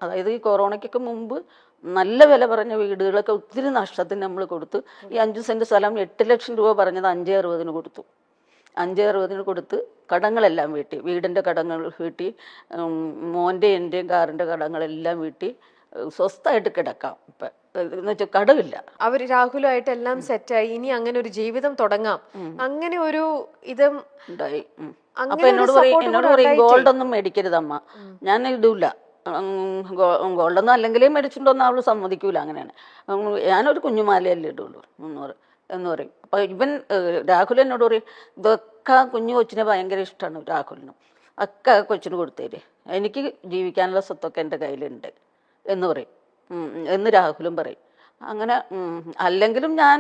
അതായത് ഈ കൊറോണയ്ക്കൊക്കെ മുമ്പ് നല്ല വില പറഞ്ഞ വീടുകളൊക്കെ ഒത്തിരി നഷ്ടത്തിന് നമ്മൾ കൊടുത്തു. ഈ 5 സെന്റ് സ്ഥലം 8 ലക്ഷം രൂപ പറഞ്ഞത് 5,60 കൊടുത്തു. 5,60 കൊടുത്ത് കടങ്ങളെല്ലാം വീട്ടി, വീടിൻ്റെ കടങ്ങൾ വീട്ടി, മോൻ്റെ എൻ്റെയും കാറിൻ്റെ കടങ്ങളെല്ലാം വീട്ടി സ്വസ്ഥമായിട്ട് കിടക്കാം. ഇപ്പം എന്ന് വെച്ചാൽ കടമില്ല. അവര് രാഹുലുമായിട്ട് എല്ലാം സെറ്റായി, ഇനി അങ്ങനെ ഒരു ജീവിതം തുടങ്ങാം, അങ്ങനെ ഒരു ഇതും ഉണ്ടായി. അപ്പൊ എന്നോട് പറയും ഗോൾഡൊന്നും മേടിക്കരുത് അമ്മ, ഞാൻ ഇടൂല, ഗോൾഡൊന്നും അല്ലെങ്കിലേ മേടിച്ചിട്ടൊന്നും അവള് സമ്മതിക്കൂല. അങ്ങനെയാണ്, ഞാനൊരു കുഞ്ഞുമാലയല്ലേ ഇടുള്ളൂ എന്ന് പറയും. അപ്പൊ ഇവൻ രാഹുൽ എന്നോട് പറയും, ഇതൊക്കെ കുഞ്ഞു കൊച്ചിനെ ഭയങ്കര ഇഷ്ടമാണ് രാഹുലിനും, ഒക്കെ കൊച്ചിന് കൊടുത്തേര്, എനിക്ക് ജീവിക്കാനുള്ള സ്വത്തൊക്കെ എൻ്റെ കയ്യിലുണ്ട് എന്ന് പറയും, എന്ന് രാഹുലും പറയും. അങ്ങനെ അല്ലെങ്കിലും ഞാൻ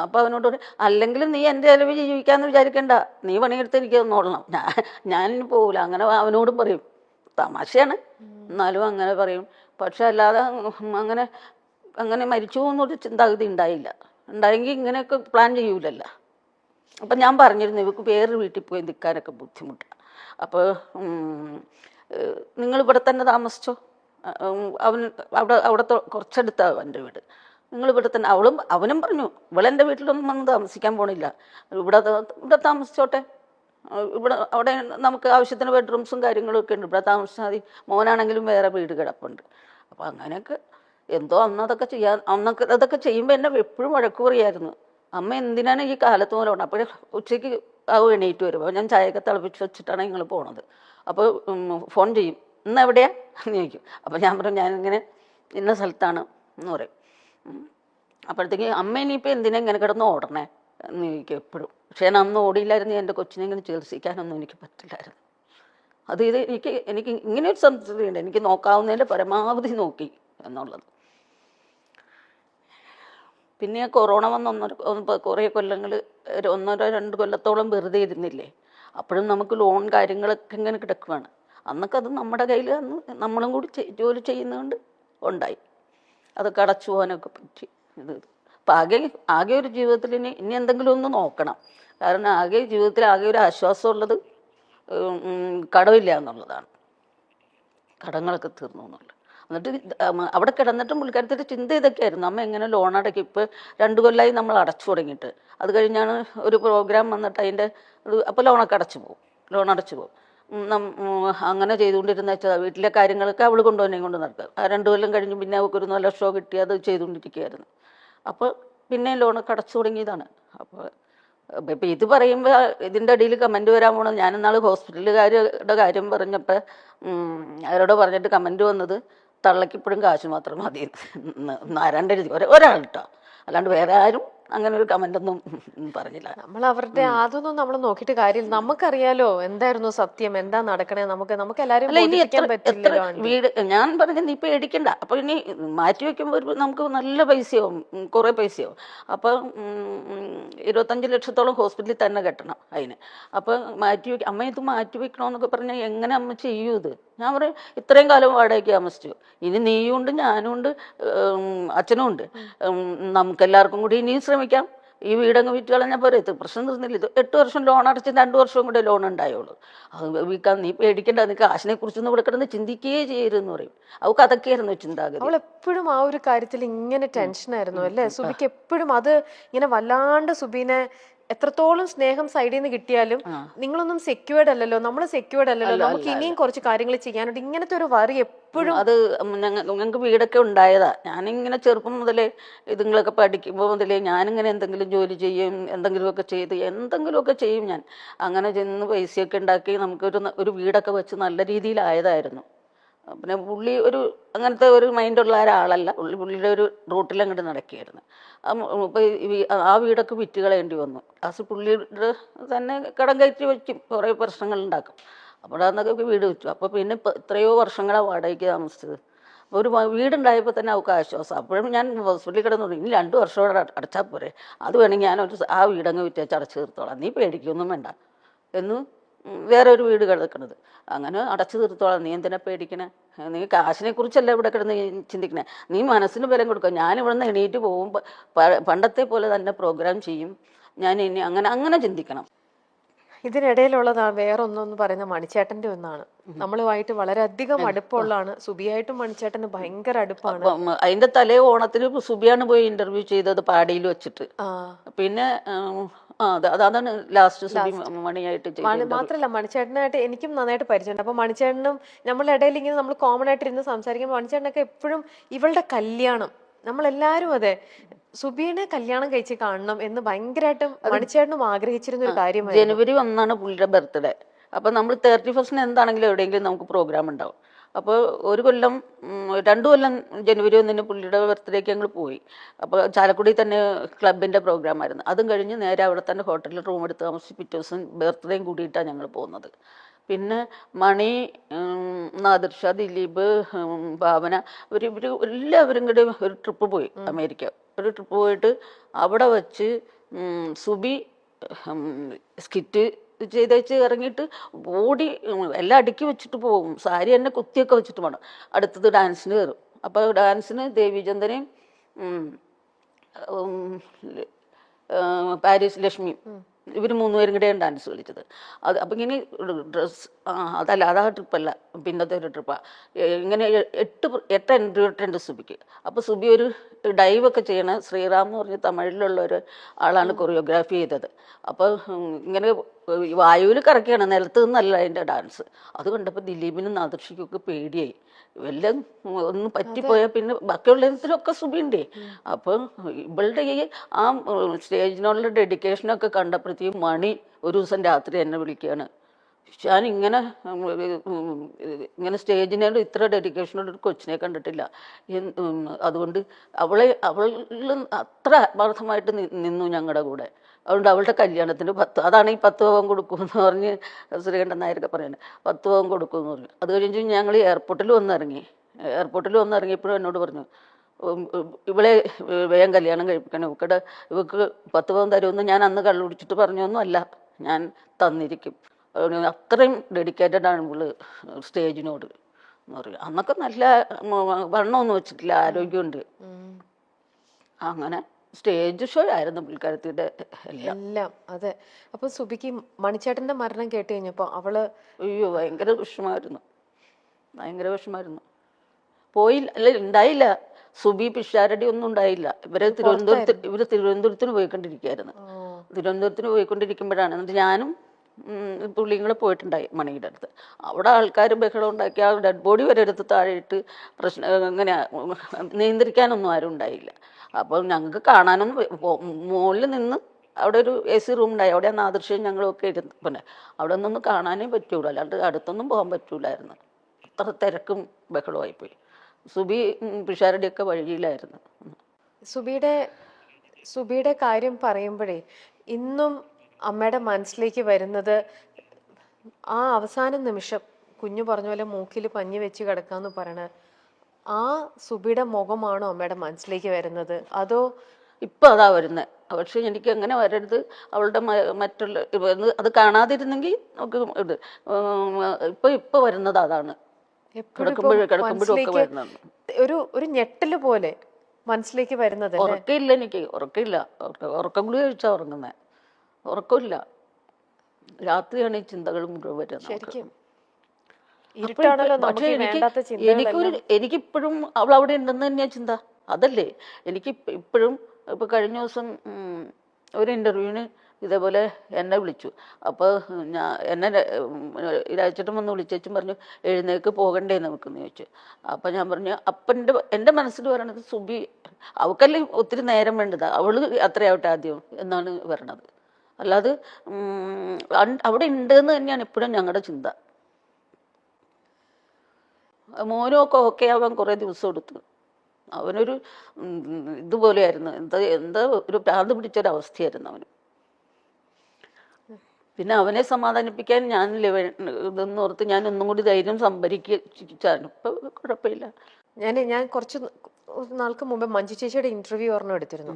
അപ്പം അവനോട് പറയും, അല്ലെങ്കിലും നീ എൻ്റെ ചിലവ് ജീവിക്കാമെന്ന് വിചാരിക്കണ്ട, നീ പണിയെടുത്ത് എനിക്ക് നോടണം, ഞാനിനി പോകില്ല. അങ്ങനെ അവനോടും പറയും. തമാശയാണ്, എന്നാലും അങ്ങനെ പറയും. പക്ഷെ അല്ലാതെ അങ്ങനെ അങ്ങനെ മരിച്ചു പോകുന്നൊരു ചിന്താഗതി ഉണ്ടായില്ല. ഉണ്ടായെങ്കിൽ ഇങ്ങനെയൊക്കെ പ്ലാൻ ചെയ്യൂലല്ലോ. അപ്പം ഞാൻ പറഞ്ഞിരുന്നു, ഇവർക്ക് വേറൊരു വീട്ടിൽ പോയി നിൽക്കാനൊക്കെ ബുദ്ധിമുട്ടാണ്, അപ്പോൾ നിങ്ങളിവിടെ തന്നെ താമസിച്ചോ, അവിടെ കുറച്ചെടുത്താണ് എൻ്റെ വീട്, നിങ്ങളിവിടെ തന്നെ. അവനും പറഞ്ഞു, ഇവളെൻ്റെ വീട്ടിലൊന്നും വന്ന് താമസിക്കാൻ പോണില്ല, ഇവിടെ താമസിച്ചോട്ടെ, അവിടെ നമുക്ക് ആവശ്യത്തിന് ബെഡ്റൂംസും കാര്യങ്ങളും ഒക്കെ ഉണ്ട്, ഇവിടെ താമസിച്ചാൽ മതി, മോനാണെങ്കിലും വേറെ വീട് കിടപ്പുണ്ട്. അപ്പം അങ്ങനെയൊക്കെ എന്തോ അതൊക്കെ ചെയ്യുമ്പോൾ എന്നെ എപ്പോഴും വഴക്ക് പറയായിരുന്നു, അമ്മ എന്തിനാണ് ഈ കാലത്ത് പോലെ പോകണം. അപ്പോൾ ഉച്ചയ്ക്ക് എണീറ്റ് വരും, അപ്പോൾ ഞാൻ ചായയൊക്കെ തിളപ്പിച്ച് വെച്ചിട്ടാണ് നിങ്ങൾ പോണത്. അപ്പോൾ ഫോൺ ചെയ്യും, ഇന്ന് എവിടെയാ എന്ന് ചോദിക്കും. അപ്പോൾ ഞാൻ പറയും, ഞാനിങ്ങനെ ഇന്ന സ്ഥലത്താണ് എന്ന് പറയും. അപ്പോഴത്തേക്ക് അമ്മ ഇനിയിപ്പോൾ എന്തിനാ ഇങ്ങനെ കിടന്ന് ഓടണേ എന്ന് ചോദിക്കും എപ്പോഴും. പക്ഷേ ഞാൻ അന്ന് ഓടിയില്ലായിരുന്നു, എൻ്റെ കൊച്ചിനെ ഇങ്ങനെ ചികിത്സിക്കാനൊന്നും എനിക്ക് പറ്റില്ലായിരുന്നു. എനിക്ക് ഇങ്ങനെ ഒരു സംതൃപ്തിയുണ്ട്, എനിക്ക് നോക്കാവുന്നതിൻ്റെ പരമാവധി നോക്കി എന്നുള്ളത്. പിന്നെ കൊറോണ വന്ന് കുറേ കൊല്ലങ്ങൾ, 1-2 കൊല്ലത്തോളം വെറുതെ ഇരുന്നില്ലേ, അപ്പോഴും നമുക്ക് ലോൺ കാര്യങ്ങളൊക്കെ ഇങ്ങനെ കിടക്കുകയാണ്. അന്നൊക്കെ അത് നമ്മുടെ കയ്യിൽ നമ്മളും കൂടി ജോലി ചെയ്യുന്നതുകൊണ്ട് ഉണ്ടായി, അതൊക്കെ അടച്ചു പോകാനൊക്കെ പറ്റി. അപ്പം ആകെ ഒരു ജീവിതത്തിൽ ഇനി എന്തെങ്കിലും ഒന്ന് നോക്കണം. കാരണം ജീവിതത്തിൽ ആകെ ഒരു ആശ്വാസമുള്ളത് കടമില്ല എന്നുള്ളതാണ്, കടങ്ങളൊക്കെ തീർന്നു എന്നുള്ളത്. എന്നിട്ട് അവിടെ കിടന്നിട്ടും പുള്ളിക്കാരത്തിൻ്റെ ചിന്ത ഇതൊക്കെയായിരുന്നു, അമ്മ എങ്ങനെ ലോൺ അടയ്ക്കും. ഇപ്പോൾ 2 കൊല്ലമായി നമ്മൾ അടച്ചു തുടങ്ങിയിട്ട്. അത് കഴിഞ്ഞാണ് ഒരു പ്രോഗ്രാം വന്നിട്ട് അതിൻ്റെ അപ്പോൾ ലോൺ അടച്ചു പോകും. അങ്ങനെ ചെയ്തുകൊണ്ടിരുന്ന വെച്ചാൽ വീട്ടിലെ കാര്യങ്ങളൊക്കെ അവൾ കൊണ്ട് നടക്കുക. ആ 2 കൊല്ലം കഴിഞ്ഞ് പിന്നെ അവൾക്കൊരു 4 ലക്ഷം കിട്ടി, അത് ചെയ്തുകൊണ്ടിരിക്കുകയായിരുന്നു. അപ്പോൾ പിന്നെ ലോണൊക്കെ അടച്ചു തുടങ്ങിയതാണ്. അപ്പോൾ ഇപ്പം ഇത് പറയുമ്പോൾ ഇതിൻ്റെ ഇടയിൽ കമൻറ്റ് വരാൻ പോണത്, ഞാനിന്നാൾ ഹോസ്പിറ്റലുകാരുടെ കാര്യം പറഞ്ഞപ്പോൾ അവരോട് പറഞ്ഞിട്ട് കമൻറ്റ് വന്നത്, തള്ളക്കിപ്പോഴും കാശ് മാത്രം മതി ആരാണ്ട് എഴുതി, ഒരാൾ കേട്ടോ, അല്ലാണ്ട് വേറെ ആരും അങ്ങനെ ഒരു കമൻ്റൊന്നും പറഞ്ഞില്ല. നമ്മൾ അവരുടെ അതൊന്നും നമ്മൾ നോക്കിയിട്ട് കാര്യമില്ല, നമുക്കറിയാലോ എന്തായിരുന്നു സത്യം, എന്താ നടക്കണേ, നമുക്ക് എല്ലാവരും വീട് ഞാൻ പറഞ്ഞ നീ പേടിക്കണ്ട. അപ്പൊ ഇനി മാറ്റി വെക്കുമ്പോൾ നമുക്ക് നല്ല പൈസയാവും, കുറെ പൈസയാവും. അപ്പൊ 25 ലക്ഷത്തോളം ഹോസ്പിറ്റലിൽ തന്നെ കെട്ടണം അതിന്. അപ്പൊ അമ്മ ഇത് മാറ്റി വെക്കണമെന്നൊക്കെ പറഞ്ഞാൽ എങ്ങനെ അമ്മ ചെയ്യൂ ഇത്? ഞാൻ പറയും, ഇത്രയും കാലം വാടകയ്ക്ക് താമസിച്ചു, ഇനി നീയും ഉണ്ട്, ഞാനും ഉണ്ട്, അച്ഛനും ഉണ്ട്, നമുക്കെല്ലാവർക്കും കൂടി ഇനിയും ശ്രമിക്കാം. ഈ വീടങ്ങ് വിറ്റ് കളഞ്ഞാൽ പോരെ, ഇത് പ്രശ്നം തീർന്നില്ല. ഇത് 8 വർഷം ലോൺ അടച്ച് 2 വർഷവും കൂടെ ലോൺ ഉണ്ടായുള്ളൂ. അത് വിൽക്കാൻ നീ പേടിക്കേണ്ട, നീ കാശിനെ കുറിച്ചൊന്നും ഇവിടെ കിടന്ന് ചിന്തിക്കുകയേ ചെയ്യരുതെന്ന് പറയും. അവൾക്ക് അതൊക്കെയായിരുന്നു ചിന്താഗതി. അവൾ എപ്പോഴും ആ ഒരു കാര്യത്തിൽ ഇങ്ങനെ ടെൻഷനായിരുന്നു അല്ലേ സുബിക്ക്? എപ്പോഴും അത് ഇങ്ങനെ വല്ലാണ്ട് സുബീനെ എത്രത്തോളം സ്നേഹം സൈഡിൽ നിന്ന് കിട്ടിയാലും നിങ്ങളൊന്നും സെക്യൂർഡ് അല്ലല്ലോ, നമ്മൾ സെക്യൂർഡ് അല്ലല്ലോ, നമുക്ക് ഇനിയും കുറച്ച് കാര്യങ്ങൾ ചെയ്യാനുണ്ട്, ഇങ്ങനത്തെ ഒരു വറി എപ്പോഴും. അത് ഞങ്ങൾക്ക് വീടൊക്കെ ഉണ്ടായതാ. ഞാനിങ്ങനെ ചെറുപ്പം മുതലേ ഇതുങ്ങളൊക്കെ പഠിക്കുമ്പോൾ മുതലേ ഞാനിങ്ങനെ എന്തെങ്കിലും ജോലി ചെയ്യും, എന്തെങ്കിലുമൊക്കെ ചെയ്യും ഞാൻ. അങ്ങനെ ചെന്ന് പൈസയൊക്കെ ഉണ്ടാക്കി നമുക്കൊരു വീടൊക്കെ വെച്ച് നല്ല രീതിയിലായതായിരുന്നു. പിന്നെ പുള്ളി അങ്ങനത്തെ ഒരു മൈൻഡുള്ള ഒരാളല്ല, പുള്ളിയുടെ ഒരു റൂട്ടിൽ അങ്ങോട്ട് നടക്കുകയായിരുന്നു. അപ്പോൾ ആ വീടൊക്കെ വിറ്റ് കളയേണ്ടി വന്നു. ലാസ്റ്റ് പുള്ളിയുടെ തന്നെ കടം കയറ്റി വയ്ക്കും, കുറേ പ്രശ്നങ്ങൾ ഉണ്ടാക്കും. അപ്പോൾ അന്നൊക്കെ വീട് വെച്ചു. അപ്പോൾ പിന്നെ എത്രയോ വർഷങ്ങളാണ് വാടകയ്ക്ക് താമസിച്ചത്. ഒരു വീടുണ്ടായപ്പോൾ തന്നെ അവൾക്ക് ആശ്വാസം. അപ്പോഴും ഞാൻ ഹോസ്പിറ്റലിൽ കിടന്നു, ഇനി 2 വർഷത്തോടെ അടച്ചാൽ പോരെ, അത് വേണമെങ്കിൽ ആ വീടങ്ങ് വിറ്റേച്ച് അടച്ചു തീർത്തോളാം, നീ പേടിക്കൊന്നും വേണ്ട എന്ന് വേറെ ഒരു വീട് കിടക്കണത്, അങ്ങനെ അടച്ചു തീർത്തോളാം, നീ എന്തിനാ പേടിക്കണേ, നീ കാശിനെ കുറിച്ചല്ല ഇവിടെ കിടന്ന് ചിന്തിക്കണേ, നീ മനസ്സിന് ബലം കൊടുക്കുക. ഞാനിവിടുന്ന് എണീറ്റ് പോകുമ്പോൾ പണ്ടത്തെ പോലെ തന്നെ പ്രോഗ്രാം ചെയ്യും ഞാൻ, ഇനി അങ്ങനെ ചിന്തിക്കണം. ഇതിനിടയിലുള്ളതാ വേറൊന്നെന്ന് പറയുന്ന മണിച്ചേട്ടന്റെ ഒന്നാണ്. നമ്മളുമായിട്ട് വളരെയധികം അടുപ്പമുള്ളതാണ്. സുബിയായിട്ടും മണിച്ചേട്ടന് ഭയങ്കര അടുപ്പാണ്. അതിന്റെ തലേ ഓണത്തിന് സുബിയാണ് പോയി ഇന്റർവ്യൂ ചെയ്തത് പാടിയിൽ വെച്ചിട്ട്. പിന്നെ അതാണ് ലാസ്റ്റ് സുബി മണിയായിട്ട് ചെയ്തത്. മാത്രല്ല മണിച്ചേട്ടനായിട്ട് എനിക്കും നന്നായിട്ട് പരിചയമുണ്ട്. അപ്പൊ മണിച്ചേട്ടനും നമ്മളുടെ ഇടയിൽ ഇങ്ങനെ നമ്മൾ കോമൺ ആയിട്ട് ഇരുന്ന് സംസാരിക്കുമ്പോൾ മണിച്ചേട്ടനൊക്കെ എപ്പോഴും ഇവളുടെ കല്യാണം, നമ്മളെല്ലാരും അതെ സുബീനെ കല്യാണം കഴിച്ച് കാണണം എന്ന് ഭയങ്കരമായിട്ടും മണിച്ചേട്ടനും ആഗ്രഹിച്ചിരുന്ന ഒരു കാര്യമാണ്. ജനുവരി 1 പുള്ളിയുടെ ബർത്ത്ഡേ. അപ്പൊ നമ്മൾ 31 എന്താണെങ്കിലും എവിടെയെങ്കിലും നമുക്ക് പ്രോഗ്രാം ഉണ്ടാവും. അപ്പോൾ ഒരു കൊല്ലം 2 കൊല്ലം ജനുവരി 1 പുള്ളിയുടെ ബർത്ത്ഡേക്ക് ഞങ്ങൾ പോയി. അപ്പോൾ ചാലക്കുടി തന്നെ ക്ലബിൻ്റെ പ്രോഗ്രാം ആയിരുന്നു. അതും കഴിഞ്ഞ് നേരെ അവിടെ തന്നെ ഹോട്ടലിൽ റൂം എടുത്ത് താമസിച്ച് പിറ്റേ ദിവസം ബർത്ത്ഡേയും കൂടിയിട്ടാണ് ഞങ്ങൾ പോകുന്നത്. പിന്നെ മണി, നാദിർഷ, ദിലീപ്, ഭാവന ഇവർ എല്ലാവരും കൂടി ഒരു ട്രിപ്പ് പോയി അമേരിക്ക. ഒരു ട്രിപ്പ് പോയിട്ട് അവിടെ വച്ച് സുബി സ്കിറ്റ് ചെയ്തേച്ച് ഇറങ്ങിയിട്ട് ഓടി എല്ലാം അടുക്കി വെച്ചിട്ട് പോകും. സാരി തന്നെ കുത്തിയൊക്കെ വെച്ചിട്ട് വേണം. അടുത്തത് ഡാൻസിന് കയറും. അപ്പോൾ ഡാൻസിന് ദേവിചന്ദനെയും പാരീസ് ലക്ഷ്മി ഇവർ 3 പേരും കൂടെയാണ് ഡാൻസ് കളിച്ചത്. അപ്പം ഇങ്ങനെ ഡ്രസ് അതല്ല, അതാ ട്രിപ്പല്ല, പിന്നത്തെ ഒരു ട്രിപ്പാണ്. ഇങ്ങനെ 8 എൻട്രി ഇട്ടുണ്ട് സുബിക്ക്. അപ്പോൾ സുബി ഒരു ഡൈവൊക്കെ ചെയ്യണ ശ്രീറാം എന്ന് പറഞ്ഞ തമിഴിലുള്ള ഒരു ആളാണ് കൊറിയോഗ്രാഫി ചെയ്തത്. അപ്പോൾ ഇങ്ങനെ വായുവിൽ കറക്കിയാണ്, നിലത്ത് നിന്നല്ല അതിൻ്റെ ഡാൻസ്. അത് കണ്ടപ്പോൾ ദിലീപിനും നാദർഷിക്കൊക്കെ പേടിയായി. വല്ലതും ഒന്ന് പറ്റിപ്പോയാൽ പിന്നെ ബാക്കിയുള്ളതിലൊക്കെ സുബിയുണ്ടേ. അപ്പം ഇവളുടെ ഈ ആ സ്റ്റേജിനുള്ള ഡെഡിക്കേഷനൊക്കെ കണ്ടപ്പോഴത്തേക്കും മണി ഒരു ദിവസം രാത്രി എന്നെ വിളിക്കുകയാണ്, ഞാൻ ഇങ്ങനെ സ്റ്റേജിനോട് ഇത്ര ഡെഡിക്കേഷനോട് ഒരു കൊച്ചിനെ കണ്ടിട്ടില്ല. അതുകൊണ്ട് അവളിൽ അത്ര ആത്മാർത്ഥമായിട്ട് നിന്നു ഞങ്ങളുടെ കൂടെ. അതുകൊണ്ട് അവളുടെ കല്യാണത്തിന് അതാണ് ഈ 10 പവൻ കൊടുക്കുമെന്ന് പറഞ്ഞ് ശ്രീകണ്ഠൻ നായരൊക്കെ പറയുന്നത്. 10 പവൻ കൊടുക്കുമെന്ന് പറഞ്ഞു. അത് കഴിഞ്ഞ് ഞങ്ങൾ എയർപോർട്ടിൽ വന്നിറങ്ങിയപ്പോഴും എന്നോട് പറഞ്ഞു, ഇവളെ വേഗം കല്യാണം കഴിപ്പിക്കണം, ഇവക്ക് 10 പവൻ തരുമെന്ന് ഞാൻ അന്ന് കള്ളുപിടിച്ചിട്ട് പറഞ്ഞൊന്നും അല്ല, ഞാൻ തന്നിരിക്കും. അത്രയും ഡെഡിക്കേറ്റഡ് ആണ് ഇവള് സ്റ്റേജിനോട് എന്ന് പറയും. അന്നൊക്കെ നല്ല വണ്ണമൊന്നും വെച്ചിട്ടില്ല, ആരോഗ്യമുണ്ട്. അങ്ങനെ സ്റ്റേജ് ഷോ ആയിരുന്നു പുള്ളിക്കാരത്തിയുടെ എല്ലാം. അതെ. അപ്പൊ സുബിക്ക് മണിച്ചേട്ടന്റെ മരണം കേട്ട് കഴിഞ്ഞപ്പോ അവള് അയ്യോ ഭയങ്കര വിഷമായിരുന്നു. പോയില്ല, അല്ല ഉണ്ടായില്ല. സുബി പിഷാരടി ഒന്നും ഉണ്ടായില്ല. ഇവര് തിരുവനന്തപുരത്തിന് പോയിക്കൊണ്ടിരിക്കുമ്പോഴാണ്. എന്നിട്ട് ഞാനും പുള്ളിയും കൂടെ പോയിട്ടുണ്ടായി മണിയുടെ അടുത്ത്. അവിടെ ആൾക്കാർ ബഹളം ഉണ്ടാക്കി ആ ഡെഡ് ബോഡി വരെ എടുത്ത് താഴെയിട്ട് ഇങ്ങനെ നിയന്ത്രിക്കാനൊന്നും ആരും ഉണ്ടായില്ല. അപ്പോൾ ഞങ്ങൾക്ക് കാണാനൊന്നും, മുകളിൽ നിന്ന് അവിടെ ഒരു AC റൂം ഉണ്ടായി, അവിടെ നാദൃശ്യം ഞങ്ങളൊക്കെ ഇരുന്ന്, പിന്നെ അവിടെ നിന്നൊന്നും കാണാനേ പറ്റൂല, അല്ലാണ്ട് അടുത്തൊന്നും പോകാൻ പറ്റൂലായിരുന്നു. അത്ര തിരക്കും ബഹളമായിപ്പോയി. സുബി പിഷാരടിയൊക്കെ വഴിയിലായിരുന്നു. സുബിയുടെ കാര്യം പറയുമ്പോഴേ ഇന്നും അമ്മയുടെ മനസ്സിലേക്ക് വരുന്നത് ആ അവസാന നിമിഷം കുഞ്ഞു പറഞ്ഞ പോലെ മൂക്കിൽ പഞ്ഞി വെച്ച് കിടക്കാന്ന് പറയണ ആ സുബിയുടെ മുഖമാണോ അമ്മയുടെ മനസ്സിലേക്ക് വരുന്നത്, അതോ ഇപ്പം അതാ വരുന്നത്? പക്ഷെ എനിക്ക് അങ്ങനെ വരരുത്, അവളുടെ മറ്റുള്ള അത് കാണാതിരുന്നെങ്കിൽ നമുക്ക് ഇത് ഇപ്പൊ വരുന്നത് അതാണ്. കിടക്കുമ്പോഴും ഒക്കെ വരുന്നത് ഒരു ഞെട്ടല് പോലെ മനസ്സിലേക്ക് വരുന്നത്. ഉറക്കമില്ല, എനിക്ക് ഉറക്കമില്ല. ഉറക്കം കൂടി കഴിച്ചാ ഉറങ്ങുന്നേ, ഉറക്കമില്ല. രാത്രിയാണ് ഈ ചിന്തകൾ മുഴുവൻ വരുന്നത്. പക്ഷെ എനിക്കിപ്പോഴും അവൾ അവിടെ ഉണ്ടെന്ന് തന്നെയാ ചിന്ത. അതല്ലേ എനിക്ക് ഇപ്പോഴും. ഇപ്പൊ കഴിഞ്ഞ ദിവസം ഒരു ഇന്റർവ്യൂവിന് ഇതേപോലെ എന്നെ വിളിച്ചു. അപ്പോൾ എന്നെ രാജേട്ടൻ വന്ന് വിളിച്ചും പറഞ്ഞു, എഴുന്നേക്ക് പോകണ്ടേ നമുക്കെന്ന് ചോദിച്ചു. അപ്പം ഞാൻ പറഞ്ഞു, എൻ്റെ മനസ്സിൽ പറയണത് സുബി അവൾക്കല്ലേ ഒത്തിരി നേരം വേണ്ടത്, അവള് അത്രയാവട്ടെ ആദ്യം എന്നാണ് പറയണത്. അല്ലാതെ അവിടെ ഉണ്ടെന്ന് തന്നെയാണ് ഇപ്പോഴും ഞങ്ങളുടെ ചിന്ത. മോനൊക്കെ ഓക്കെ ആവാൻ കുറേ ദിവസം എടുത്തു. അവനൊരു ഇതുപോലെയായിരുന്നു, എന്താ ഒരു ഭ്രാന്ത് പിടിച്ചൊരവസ്ഥയായിരുന്നു അവന്. പിന്നെ അവനെ സമാധാനിപ്പിക്കാൻ ഞാനില്ലേ ഇതെന്ന് ഓർത്ത് ഞാൻ ഒന്നും കൂടി ധൈര്യം സംഭരിച്ചാണ്. ഇപ്പൊ കുഴപ്പമില്ല. ഞാൻ കുറച്ച് നാൾക്ക് മുമ്പ് മഞ്ജു ചേച്ചിയുടെ ഇന്റർവ്യൂ ഒരെണ്ണം എടുത്തിരുന്നു.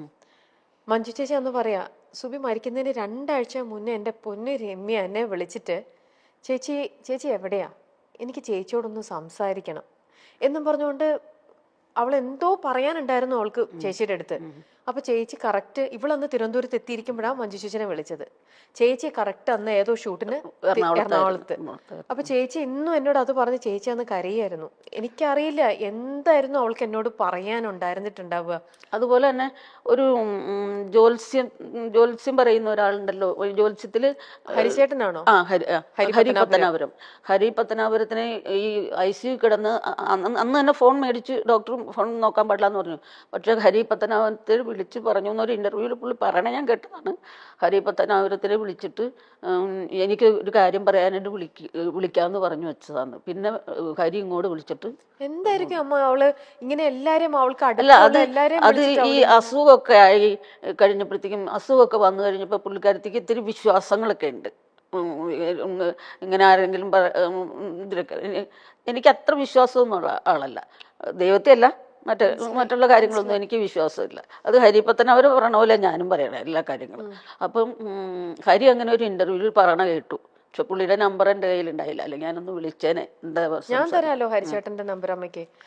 മഞ്ജു ചേച്ചി അന്ന് പറയാ, സുബി മരിക്കുന്നതിന് 2 ആഴ്ച മുന്നേ എൻ്റെ പൊന്നു രമ്യ എന്നെ വിളിച്ചിട്ട് ചേച്ചി എവിടെയാ, എനിക്ക് ചേച്ചിയോടൊന്ന് സംസാരിക്കണം എന്നും പറഞ്ഞുകൊണ്ട് അവൾ എന്തോ പറയാനുണ്ടായിരുന്നു അവൾക്ക് ചേച്ചിയുടെ അടുത്ത്. അപ്പൊ ചേച്ചി കറക്റ്റ് ഇവളന്ന് തിരുവനന്തപുരത്ത് എത്തിയിരിക്കുമ്പോഴാണ് മഞ്ജു ചേച്ചിനെ വിളിച്ചത്. ചേച്ചി കറക്റ്റ് അന്ന് ഏതോ ഷൂട്ടിന് എറണാകുളത്ത്. അപ്പൊ ചേച്ചി ഇന്നും എന്നോട് അത് പറഞ്ഞ് ചേച്ചി അന്ന് കരയായിരുന്നു. എനിക്കറിയില്ല എന്തായിരുന്നു അവൾക്ക് എന്നോട് പറയാനുണ്ടായിരുന്നിട്ടുണ്ടാവുക. അതുപോലെ തന്നെ ഒരു ജ്യോത്സ്യം പറയുന്ന ഒരാളുണ്ടല്ലോ, ഒരു ജ്യോത്സ്യത്തില് ഹരിചേട്ടനാണോ? ഹരി പത്തനാപുരം. ഹരി പത്തനാപുരത്തിന് ഈ ICU കിടന്ന് അന്ന് തന്നെ ഫോൺ മേടിച്ച് ഡോക്ടർ ഫോൺ നോക്കാൻ പാടില്ല എന്ന് പറഞ്ഞു. പക്ഷെ ഹരി പത്തനാപുരത്തിൽ വിളിച്ച് പറഞ്ഞു എന്നൊരു ഇന്റർവ്യൂവിൽ പുള്ളി പറയണേ ഞാൻ കേട്ടതാണ്. ഹരി പത്തനാപുരത്തിനെ വിളിച്ചിട്ട് എനിക്ക് ഒരു കാര്യം പറയാനായിട്ട് വിളിക്കാമെന്ന് പറഞ്ഞു വെച്ചതാണ്. പിന്നെ ഹരി ഇങ്ങോട്ട് വിളിച്ചിട്ട് എന്തായിരിക്കും അമ്മ അവള് ഇങ്ങനെ എല്ലാരും അവൾക്ക് അല്ല അത് എല്ലാരെയും അത് ഈ അസുഖമൊക്കെ ആയി കഴിഞ്ഞപ്പോഴത്തേക്കും, അസുഖമൊക്കെ വന്നു കഴിഞ്ഞപ്പോൾ പുള്ളിക്കാരത്തേക്ക് ഇത്തിരി വിശ്വാസങ്ങളൊക്കെ ഉണ്ട്. ഇങ്ങനെ ആരെങ്കിലും ഇതിലൊക്കെ എനിക്ക് അത്ര വിശ്വാസമൊന്നുള്ള ആളല്ല, ദൈവത്തെ അല്ല, മറ്റുള്ള കാര്യങ്ങളൊന്നും എനിക്ക് വിശ്വാസമില്ല. അത് ഹരിപ്പത്തനവർ പറയണ പോലെ ഞാനും പറയണം എല്ലാ കാര്യങ്ങളും. അപ്പം ഹരി അങ്ങനെ ഒരു ഇന്റർവ്യൂവിൽ പറയണ കേട്ടു. പക്ഷെ പുള്ളിയുടെ നമ്പർ എൻ്റെ കയ്യിൽ ഉണ്ടായില്ല, അല്ലെങ്കിൽ ഞാനൊന്ന് വിളിച്ചേനെ. എന്താ ഞാൻ തരാലോ ഹരിചേട്ടന്റെ നമ്പർ അമ്മയ്ക്ക്.